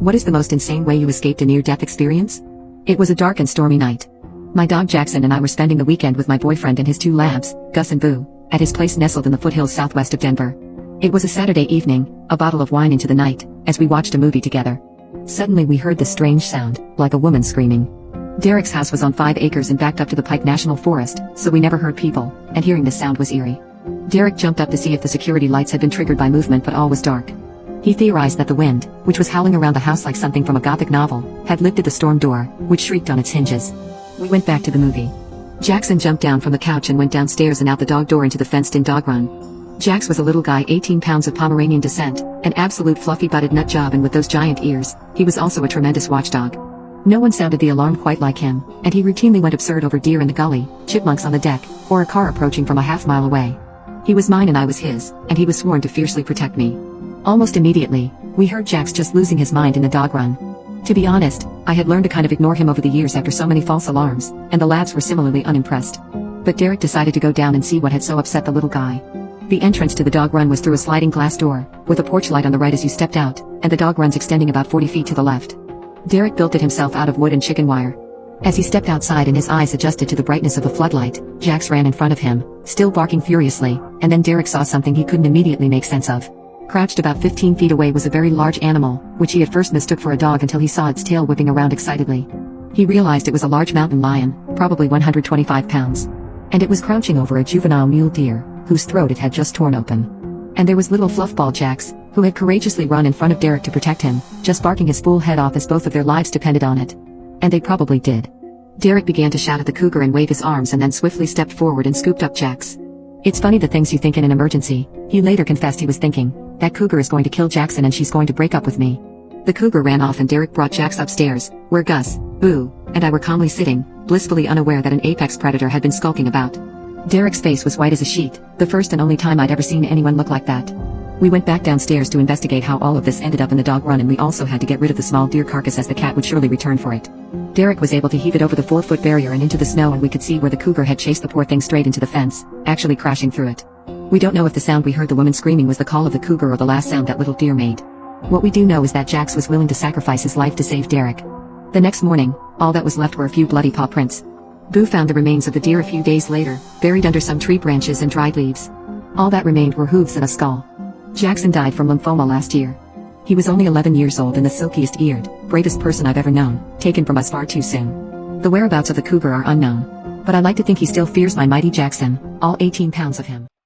What is the most insane way you escaped a near-death experience? It was a dark and stormy night. My dog Jackson and I were spending the weekend with my boyfriend and his two labs, Gus and Boo, at his place nestled in the foothills southwest of Denver. It was a Saturday evening, a bottle of wine into the night, as we watched a movie together. Suddenly we heard this strange sound, like a woman screaming. Derek's house was on 5 acres and backed up to the Pike National Forest, so we never heard people, and hearing the sound was eerie. Derek jumped up to see if the security lights had been triggered by movement, but all was dark. He theorized that the wind, which was howling around the house like something from a gothic novel, had lifted the storm door, which shrieked on its hinges. We went back to the movie. Jackson jumped down from the couch and went downstairs and out the dog door into the fenced-in dog run. Jax was a little guy 18 pounds of Pomeranian descent, an absolute fluffy-butted nut job, and with those giant ears, he was also a tremendous watchdog. No one sounded the alarm quite like him, and he routinely went absurd over deer in the gully, chipmunks on the deck, or a car approaching from a half-mile away. He was mine and I was his, and he was sworn to fiercely protect me. Almost immediately, we heard Jax just losing his mind in the dog run. To be honest, I had learned to kind of ignore him over the years after so many false alarms, and the labs were similarly unimpressed. But Derek decided to go down and see what had so upset the little guy. The entrance to the dog run was through a sliding glass door, with a porch light on the right as you stepped out, and the dog runs extending about 40 feet to the left. Derek built it himself out of wood and chicken wire. As he stepped outside and his eyes adjusted to the brightness of the floodlight, Jax ran in front of him, still barking furiously, and then Derek saw something he couldn't immediately make sense of. Crouched about 15 feet away was a very large animal, which he at first mistook for a dog until he saw its tail whipping around excitedly. He realized it was a large mountain lion, probably 125 pounds. And it was crouching over a juvenile mule deer, whose throat it had just torn open. And there was little Fluffball Jax, who had courageously run in front of Derek to protect him, just barking his fool head off as both of their lives depended on it. And they probably did. Derek began to shout at the cougar and wave his arms and then swiftly stepped forward and scooped up Jax. It's funny the things you think in an emergency, he later confessed he was thinking. That cougar is going to kill Jackson and she's going to break up with me. The cougar ran off and Derek brought Jax upstairs, where Gus, Boo, and I were calmly sitting, blissfully unaware that an apex predator had been skulking about. Derek's face was white as a sheet, the first and only time I'd ever seen anyone look like that. We went back downstairs to investigate how all of this ended up in the dog run, and we also had to get rid of the small deer carcass as the cat would surely return for it. Derek was able to heave it over the 4-foot barrier and into the snow, and we could see where the cougar had chased the poor thing straight into the fence, actually crashing through it. We don't know if the sound we heard the woman screaming was the call of the cougar or the last sound that little deer made. What we do know is that Jax was willing to sacrifice his life to save Derek. The next morning, all that was left were a few bloody paw prints. Boo found the remains of the deer a few days later, buried under some tree branches and dried leaves. All that remained were hooves and a skull. Jackson died from lymphoma last year. He was only 11 years old and the silkiest eared, bravest person I've ever known, taken from us far too soon. The whereabouts of the cougar are unknown. But I like to think he still fears my mighty Jackson, all 18 pounds of him.